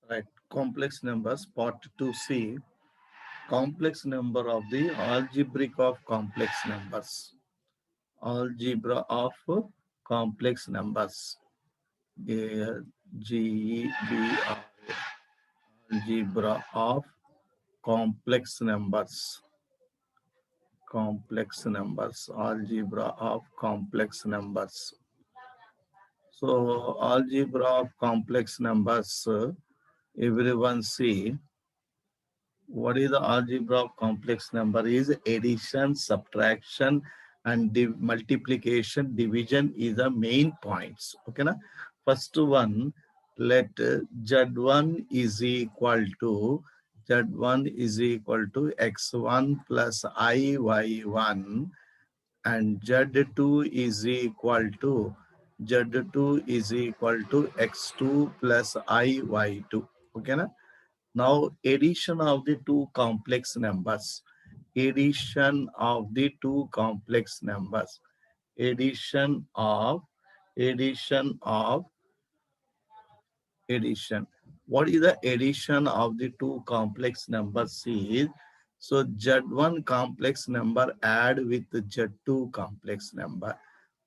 Right. Complex numbers, part 2C. Complex number of the algebraic of complex numbers. Algebra of complex numbers. Algebra of complex numbers. Complex numbers. Algebra of complex numbers. So, algebra of complex numbers, everyone see. What is the algebra of complex number? Is addition, subtraction, and multiplication, division is the main points. Okay, na? First one, let Z1 is equal to x1 plus iy1, and Z2 is equal to x2 plus iy2. Okay, na? Now, addition of the two complex numbers. Addition of the two complex numbers. Addition of, addition of, addition. What is the addition of the two complex numbers is? So, Z1 complex number add with the Z2 complex number.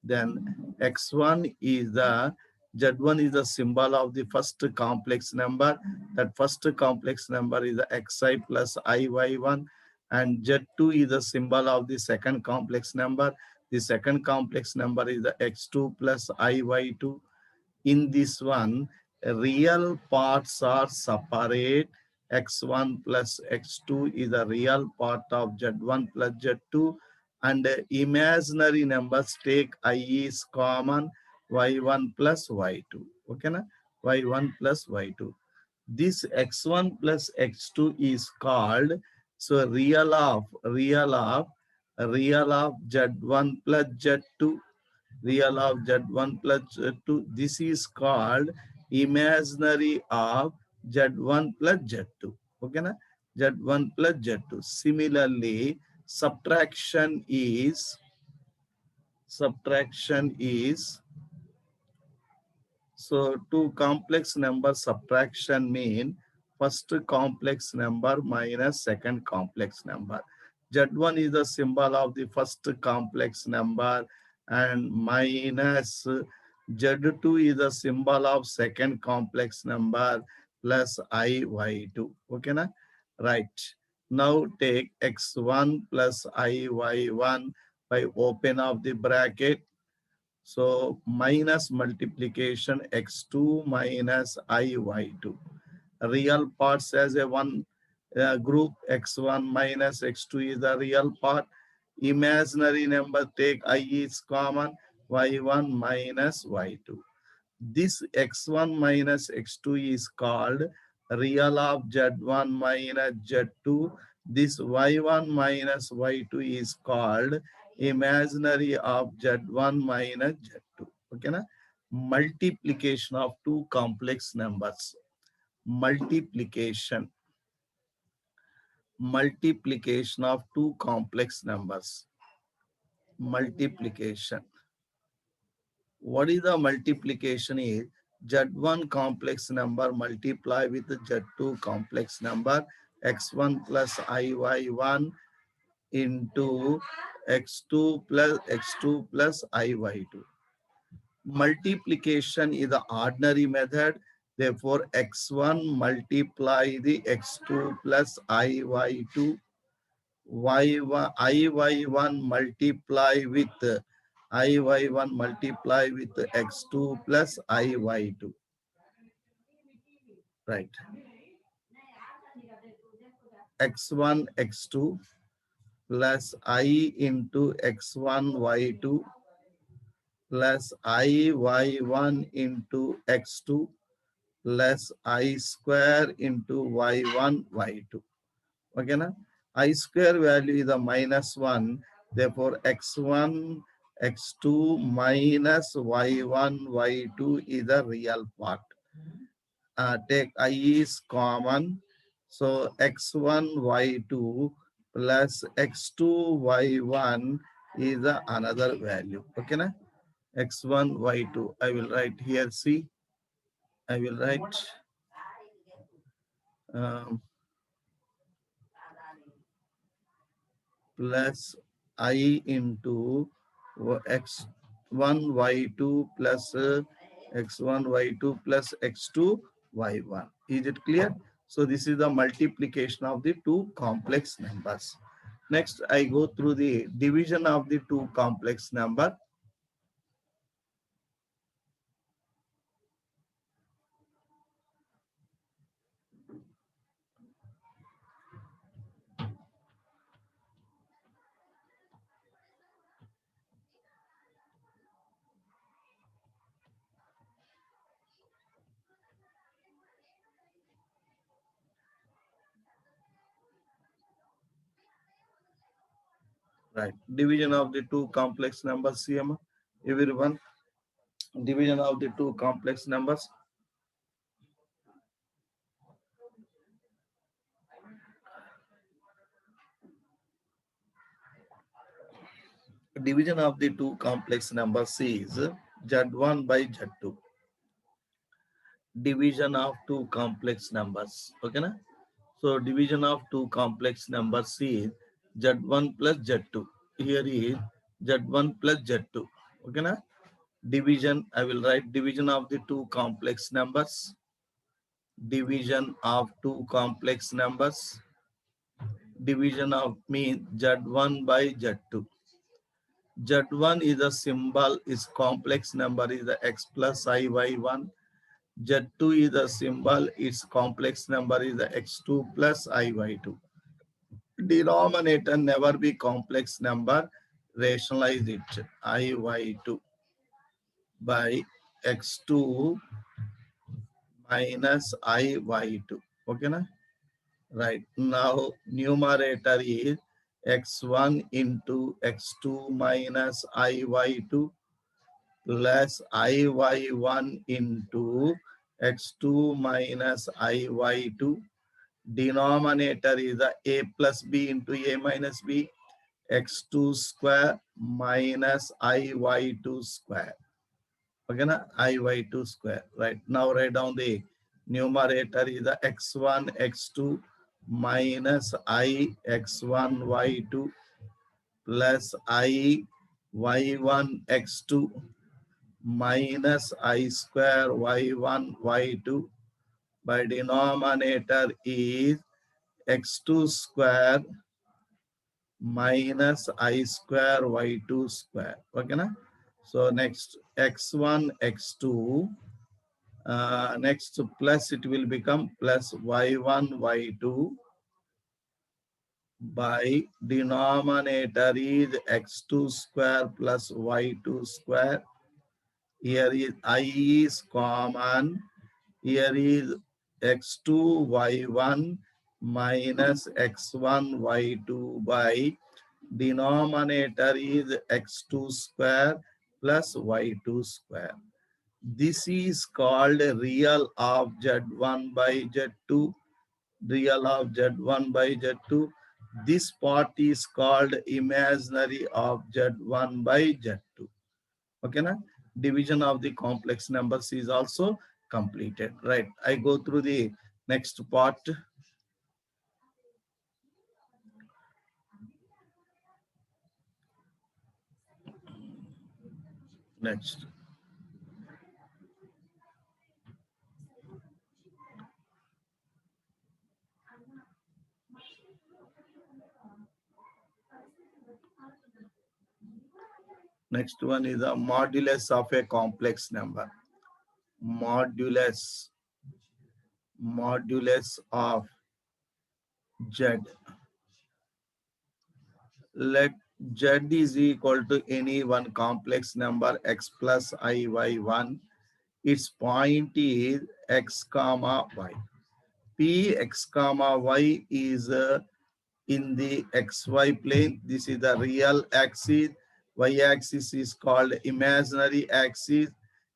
Then x1 is the Z1 is the symbol of the first complex number. That first complex number is the xi plus iy1, and Z2 is the symbol of the second complex number. The second complex number is the x2 plus iy2. In this one, real parts are separate. X1 plus X2 is the real part of Z1 plus Z2, and imaginary numbers take I is common, Y1 plus Y2. Okay, na? Y1 plus Y2. This X1 plus X2 is called, so real of Z1 plus Z2, real of Z1 plus Z2. This is called imaginary of Z1 plus Z2. Okay, na? Z1 plus Z2. Similarly, subtraction is, so two complex number subtraction mean first complex number minus second complex number. Z1 is the symbol of the first complex number, and minus Z2 is the symbol of second complex number, plus iy2. Okay, na? Right. Now take x1 plus iy1 by open of the bracket. So minus multiplication x2 minus iy2. Real parts as a one group, x1 minus x2 is the real part. Imaginary number take I is common, y1 minus y2. This x1 minus x2 is called real of z1 minus z2. This y1 minus y2 is called imaginary of z1 minus z2. Okay, na? Multiplication of two complex numbers. Multiplication. Multiplication of two complex numbers. Multiplication. What is the multiplication is? Z1 complex number multiply with Z2 complex number, x1 plus iy1 into x2 plus iy2. Multiplication is the ordinary method. Therefore, x1 multiply the x2 plus iy2, y1, iy1 multiply with iy1 multiply with x2 plus iy2. Right. x1 x2 plus I into x1 y2 plus iy1 into x2 plus I square into y1 y2. Okay, na? I square value is a minus 1. Therefore, x1, x2 minus y1, y2 is the real part. Take I is common. So, x1, y2 plus x2, y1 is the another value. Okay, na? x1, y2. I will write here, see. I will write um, plus I into x1 y2 plus x1 y2 plus x2 y1. Is it clear? So this is the multiplication of the two complex numbers. Next, I go through the division of the two complex number. Right. Division of the two complex numbers, CM. Everyone, division of the two complex numbers. Division of the two complex numbers is Z1 by Z2. Division of two complex numbers. Okay, na? So division of two complex numbers is Z1 plus Z2. Here is Z1 plus Z2. Okay, na? Division, I will write division of the two complex numbers. Division of two complex numbers. Division of mean Z1 by Z2. Z1 is a symbol, is complex number is the x plus I y1. Z2 is the symbol, its complex number is the x2 plus I y2. Denominator never be complex number, rationalize it, I y2 by x2 minus I y2. Okay, na? Right. Now, numerator is x1 into x2 minus IY2 plus IY1 into x2 minus IY2. Denominator is the a plus b into a minus b, x2 square minus IY2 square. Okay, na? IY2 square. Right. Now write down the numerator is the x1, x2 minus I x1, y2 plus I y1, x2 minus I square y1, y2 by denominator is x2 square minus I square y2 square. Okay, na? So next x1, x2. Next plus it will become plus y1 y2 by denominator is x2 square plus y2 square. Here is I is common. Here is x2 y1 minus x1 y2 by denominator is x2 square plus y2 square. This is called real of Z1 by Z2, real of Z1 by Z2. This part is called imaginary of Z1 by Z2. Okay, na? Division of the complex numbers is also completed. Right. I go through the next part. Next. Next one is the modulus of a complex number. Modulus of Z. Let Z is equal to any one complex number x plus I y1. Its point is x comma y. P x comma y is in the xy plane. This is the real axis. Y axis is called imaginary axis.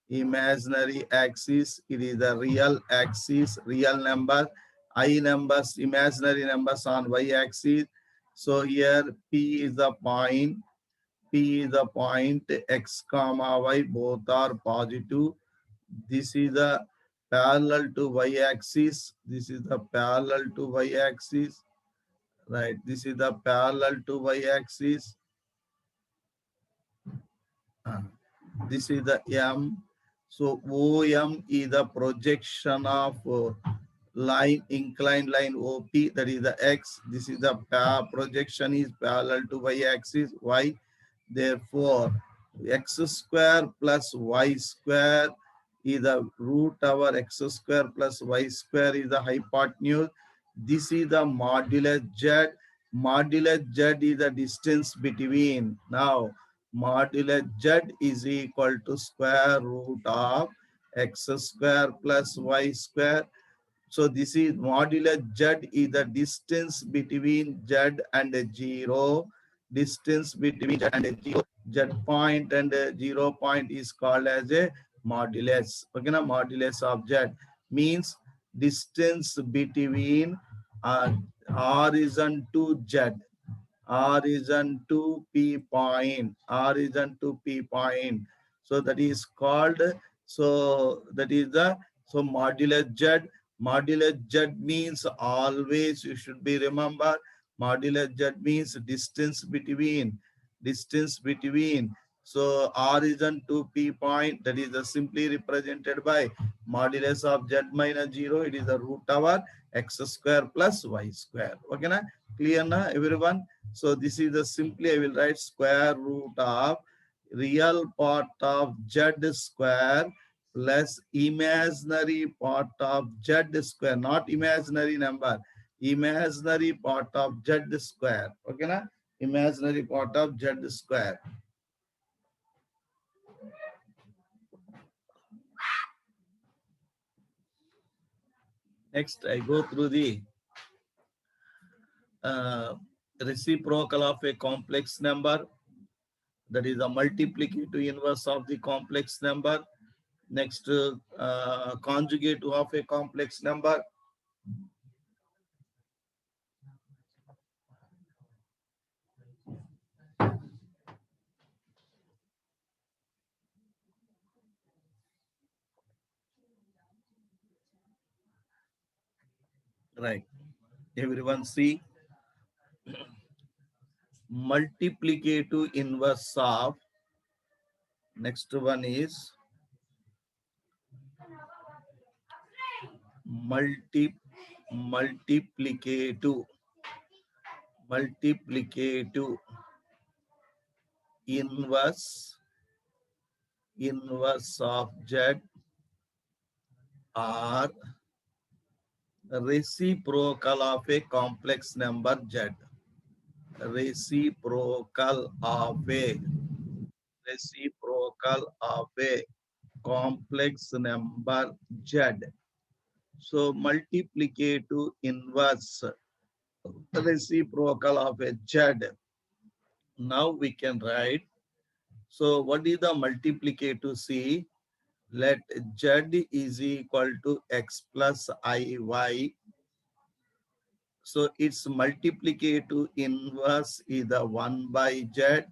Imaginary axis, it is the real axis, real number. I numbers, imaginary numbers on y axis. So here P is the point. P is the point, x comma y both are positive. This is the parallel to y-axis. This is the parallel to y-axis, right? This is the parallel to y-axis. This is the M. So OM is the projection of line, inclined line OP, that is the X. This is the projection is parallel to y-axis, Y. Therefore, x square plus y square is the root over x square plus y square is the hypotenuse. This is the modulus Z. Modulus Z is the distance between. Now, modulus Z is equal to square root of x square plus y square. So this is modulus Z is the distance between Z and 0. Distance between Z and 0. Z point and 0 point is called as a modulus. Okay, na? Modulus of Z means distance between origin to Z. Origin to P point. Origin to P point. So that is called, so that is the, so modulus Z. Modulus Z means always, you should be remember, modulus Z means distance between. So origin to P point, that is simply represented by modulus of Z minus 0. It is the root over x square plus y square. Okay, na? Clear na everyone? So this is the simply I will write square root of real part of Z square plus imaginary part of Z square, not imaginary number, imaginary part of Z square. Okay, na? Imaginary part of Z square. Next, I go through the reciprocal of a complex number, that is a multiplicative inverse of the complex number. Next, conjugate of a complex number. Right. Everyone see, multiplicative inverse of, next one is multiplicative inverse of Z or reciprocal of a complex number Z. Reciprocal of a complex number Z. So multiplicative inverse reciprocal of a Z. Now we can write. So what is the multiplicative? See, let Z is equal to x plus iy. So its multiplicative inverse is the 1 by Z.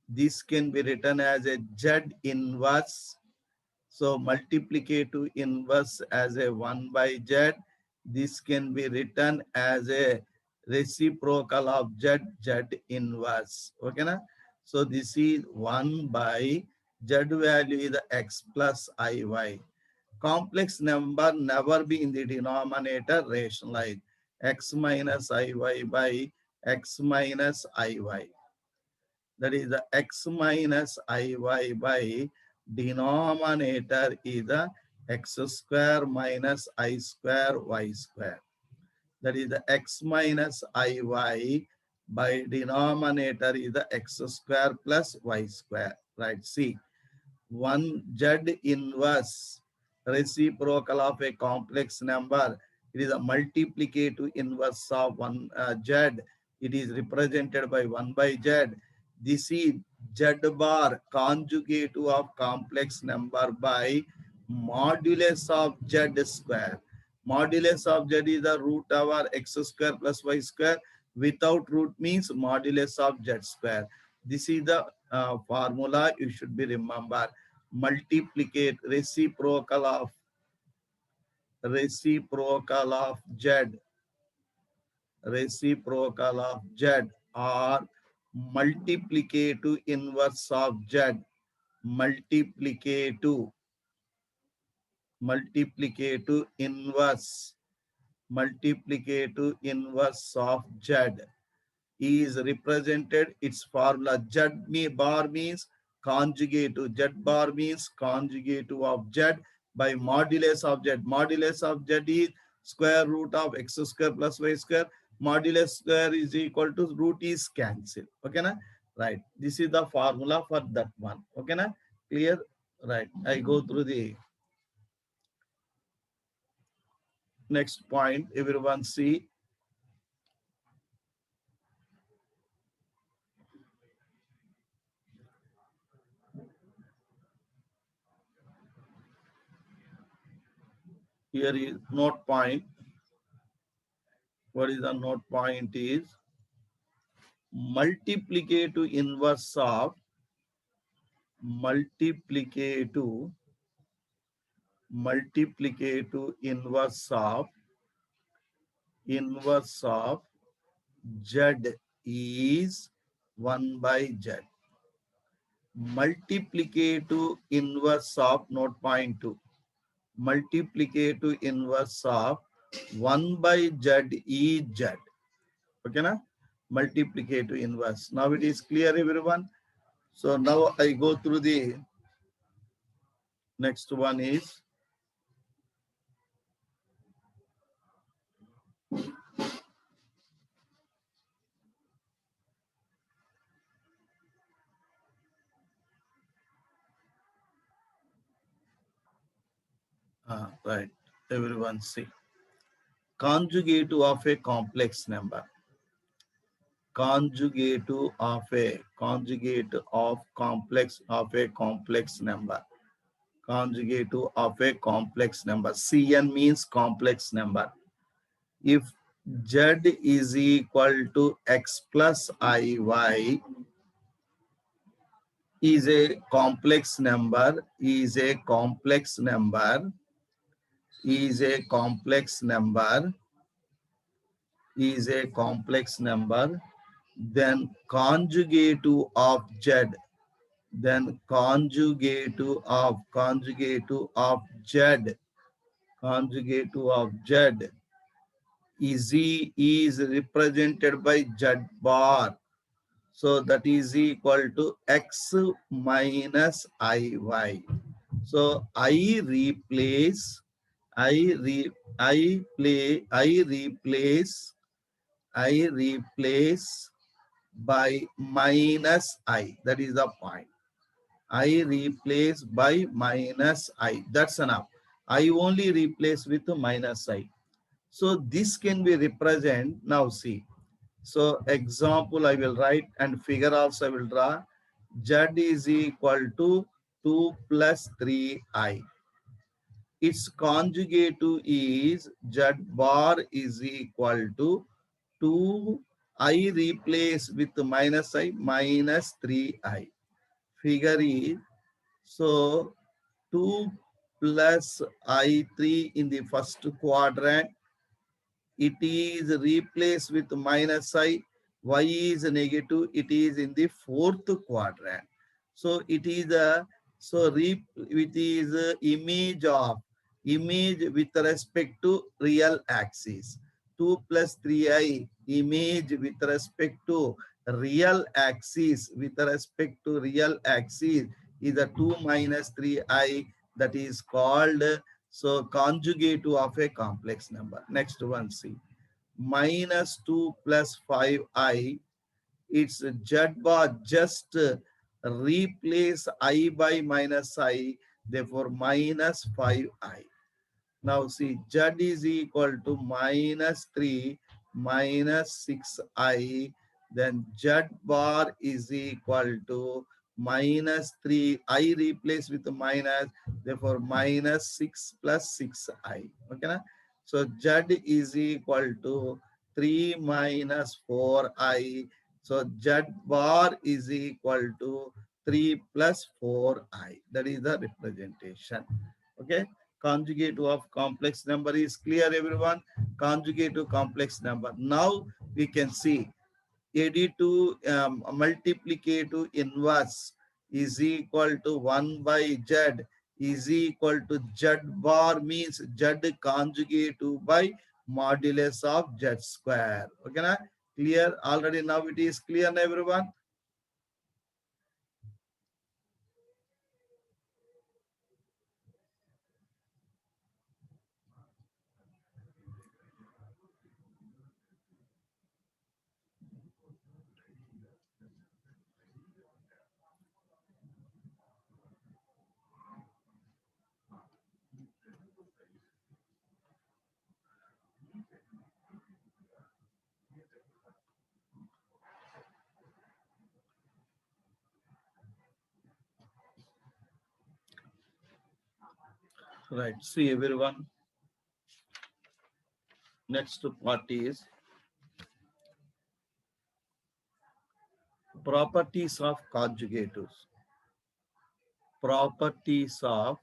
This can be written as a Z inverse. So multiplicative inverse as a 1 by Z. This can be written as a reciprocal of Z, Z inverse. Okay, na? So this is 1 by Z value is the x plus iy. Complex number never be in the denominator rationalized. X minus iy by x minus iy. That is the x minus iy by denominator is the x square minus I square y square. That is the x minus iy by denominator is the x square plus y square. Right, see. 1 Z inverse reciprocal of a complex number. It is a multiplicative inverse of 1 Z. It is represented by 1 by Z. This is Z bar conjugative of complex number by modulus of Z square. Modulus of Z is the root over x square plus y square. Without root means modulus of Z square. This is the formula you should be remember. Multiplicate reciprocal of reciprocal of Z, reciprocal of Z, or multiplicative inverse of Z, multiplicative, multiplicative inverse, multiplicative inverse of Z is represented. Its formula Z bar means conjugate to Z bar means conjugate of Z by modulus of Z. Modulus of Z is square root of x square plus y square. Modulus square is equal to root is cancel. Okay na? Right. This is the formula for that one. Okay na? Clear? Right. I go through the next point. Everyone see. Here is note point. What is the note point is multiplicative inverse of multiplicative inverse of Z is 1 by Z. Multiplicative inverse of note point 2. Multiplicative inverse of 1 by Z is Z. Okay na? Multiplicative inverse. Now it is clear everyone. So now I go through the next one is right. Everyone see. Conjugate of a complex number. Conjugate of a conjugate of a complex number. Conjugate of a complex number. Cn means complex number. If Z is equal to x plus iy is a complex number, is a complex number, is a complex number, is a complex number, then conjugate of Z, then conjugate of Z, conjugate of Z is represented by Z bar. So that is equal to x minus iy. So I replace, I replace by minus I. That is the point. I replace by minus I. That's enough. I only replace with minus I. So this can be represent. Now see. So example I will write and figure also I will draw. Z is equal to 2 plus 3I. Its conjugate is Z bar is equal to 2. I replace with minus I minus 3I. Figure is so 2 plus I3 in the first quadrant. It is replaced with minus I. Y is negative. It is in the fourth quadrant. So it is a it is a image with respect to real axis. 2 plus 3I image with respect to real axis is a 2 minus 3I, that is called so conjugate of a complex number. Next one, see. Minus 2 plus 5I. It's Z bar, just replace I by minus I. Therefore, minus 5I. Now see, Z is equal to minus 3 minus 6I. Then Z bar is equal to minus 3. I replace with minus, therefore minus 6 plus 6I. Okay na? So Z is equal to 3 minus 4I. So Z bar is equal to 3 plus 4I. That is the representation. Okay. Conjugative of complex number is clear, everyone. Conjugative complex number. Now we can see additive multiplicative inverse is equal to 1 by z is equal to z bar means z conjugative by modulus of z square. Okay, na? Clear? Already now it is clear, everyone. Right. See, everyone. Next part is properties of conjugatives. Properties of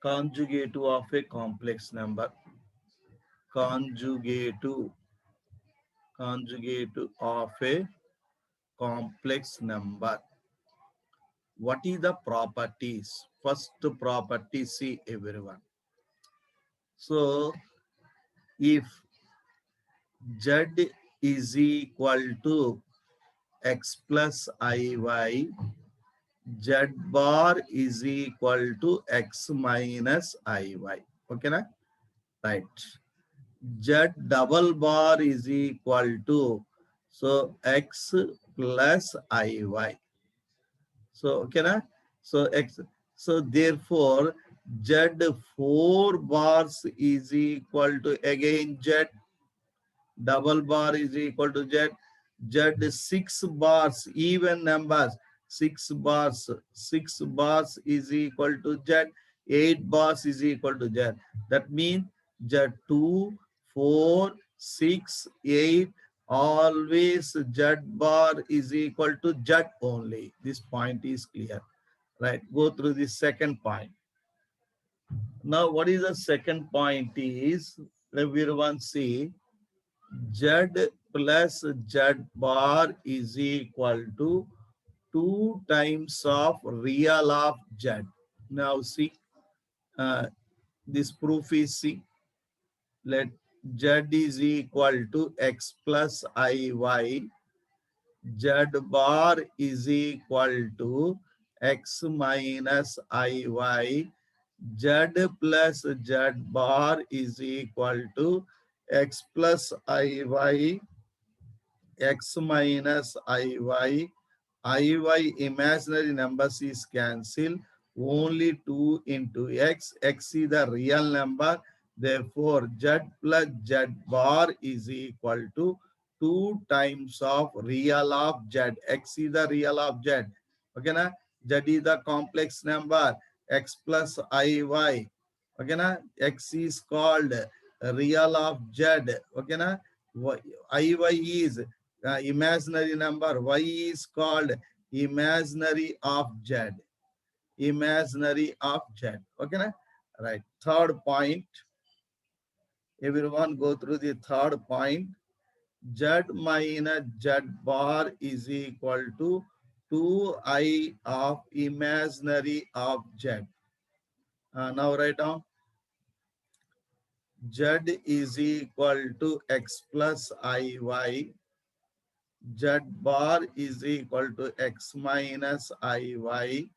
conjugative of a complex number. Conjugative of a complex number. What is the properties? First property, see, everyone. So if z is equal to x plus iy, z bar is equal to x minus iy. Okay, na? Right. Z double bar is equal to, so x plus iy. So, okay, na? So x. So therefore, z 4 bars is equal to again z double bar is equal to z. Z 6 bars, even numbers, 6 bars is equal to z. 8 bars is equal to z. That means z 2, 4, 6, 8, always z bar is equal to z only. This point is clear. Right. Go through the second point. Now, what is the second point is, everyone see, z plus z bar is equal to 2 times of real of z. Now see, this proof is, see, let z is equal to x plus iy, z bar is equal to x minus iy, z plus z bar is equal to x plus iy, x minus iy. Iy imaginary numbers is cancelled. Only 2 into x. X is the real number. Therefore, z plus z bar is equal to 2 times of real of z. X is the real of z. Okay, na? Z is the complex number. X plus iy. Okay, na? X is called real of z. Okay, na? Iy is imaginary number. Y is called imaginary of z. Imaginary of z. Okay, na? Right. Third point. Everyone go through the third point. Z minus z bar is equal to 2i of imaginary of z. Now write down. Z is equal to x plus iy. Z bar is equal to x minus iy.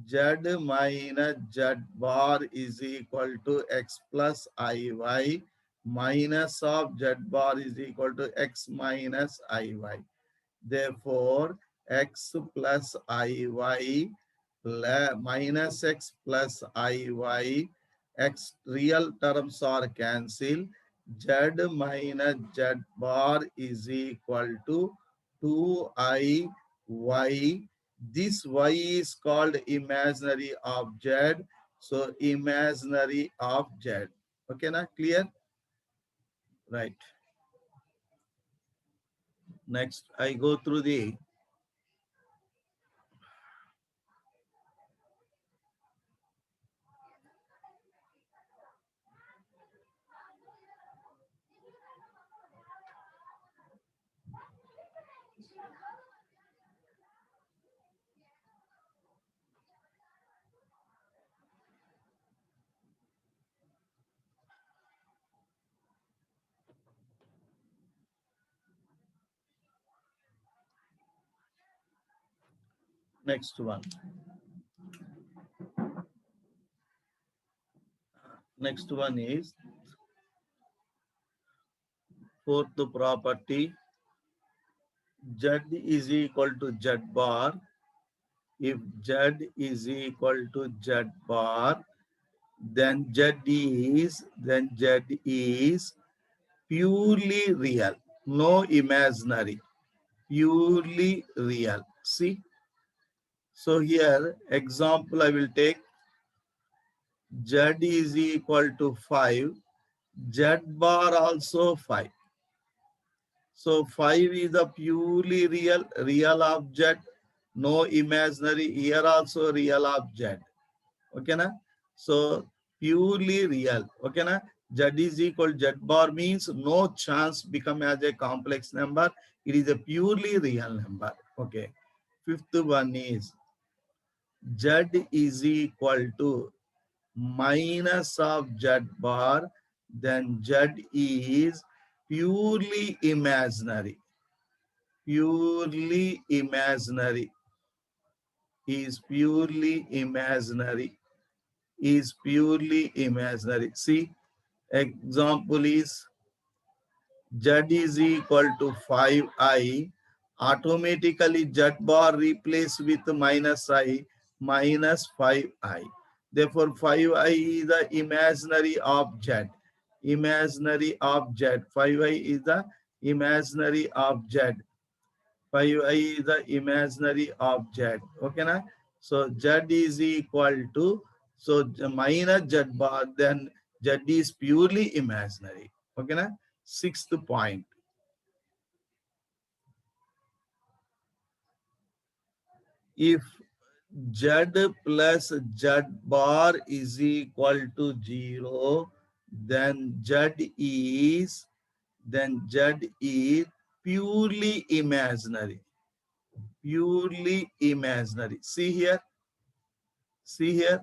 Z minus z bar is equal to x plus iy minus of z bar is equal to x minus iy. Therefore, x plus iy minus x plus iy, x real terms are cancelled. Z minus z bar is equal to 2iy. This y is called imaginary of z. So imaginary of z. Okay, na? Clear? Right. Next, I go through the Next one. Next one is fourth property. Z is equal to Z bar. If Z is equal to Z bar, then Z is purely real, no imaginary, purely real. See, so here example I will take. Z is equal to 5, Z bar also 5. So 5 is a purely real object, no imaginary. Here also real object. Okay na? So purely real. Okay na? Z is equal Z bar means no chance become as a complex number. It is a purely real number. Okay. Fifth one is Z is equal to minus of Z bar, then Z is purely imaginary. Purely imaginary is purely imaginary is purely imaginary. See, example is Z is equal to 5i. Automatically Z bar replaced with minus I, minus 5i. Therefore 5i is the imaginary object. Imaginary object. 5i is the imaginary object. 5i is the imaginary object. Okay na? So Z is equal to, so minus Z bar, then Z is purely imaginary. Okay na? Sixth point. If Z plus Z bar is equal to 0, then Z is purely imaginary. Purely imaginary. See here. See here.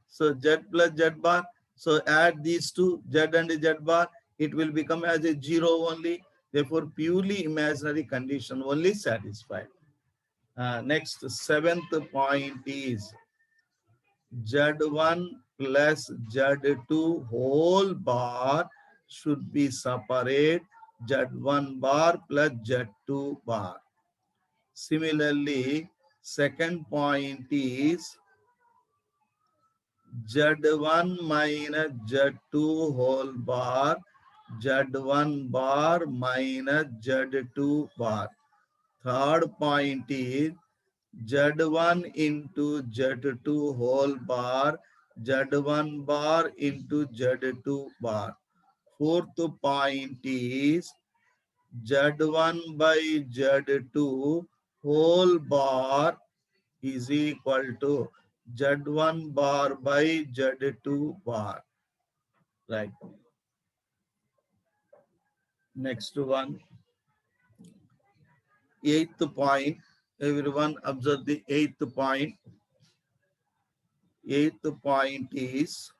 So Z plus Z bar. So add these two, Z and Z bar, it will become as a 0 only. Therefore, purely imaginary condition only satisfied. Next, seventh point is Z1 plus Z2 whole bar should be separate. Z1 bar plus Z2 bar. Similarly, second point is Z1 minus Z2 whole bar, Z1 bar minus Z2 bar. Third point is Z1 into Z2 whole bar, Z1 bar into Z2 bar. Fourth point is Z1 by Z2 whole bar is equal to Z1 bar by Z2 bar. Right. Next one. Eighth point. Everyone observe the eighth point. Eighth point is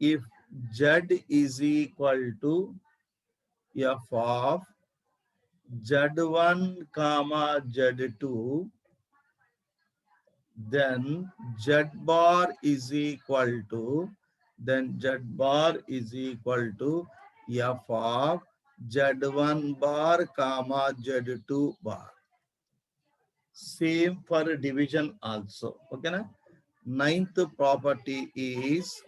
if Z is equal to f of Z1 comma Z2, then Z bar is equal to, f of Z1 bar comma Z2 bar. Same for division also. Okay na? Ninth property is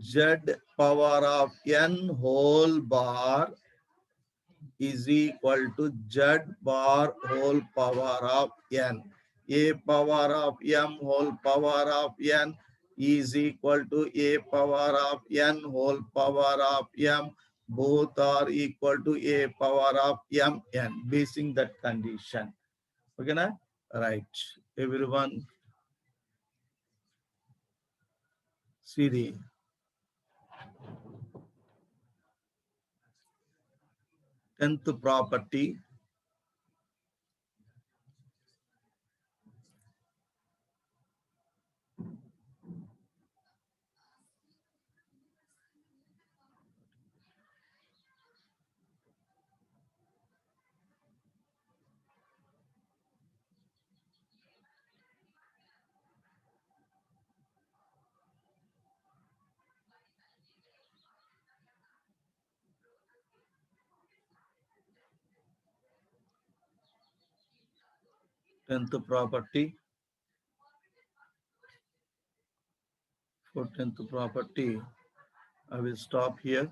Z power of n whole bar is equal to Z bar whole power of n. A power of m whole power of n is equal to a power of n whole power of m. Both are equal to a power of mn, basing that condition. Okay na? Right. Everyone see the 10th property. 10th property. For 10th property, I will stop here.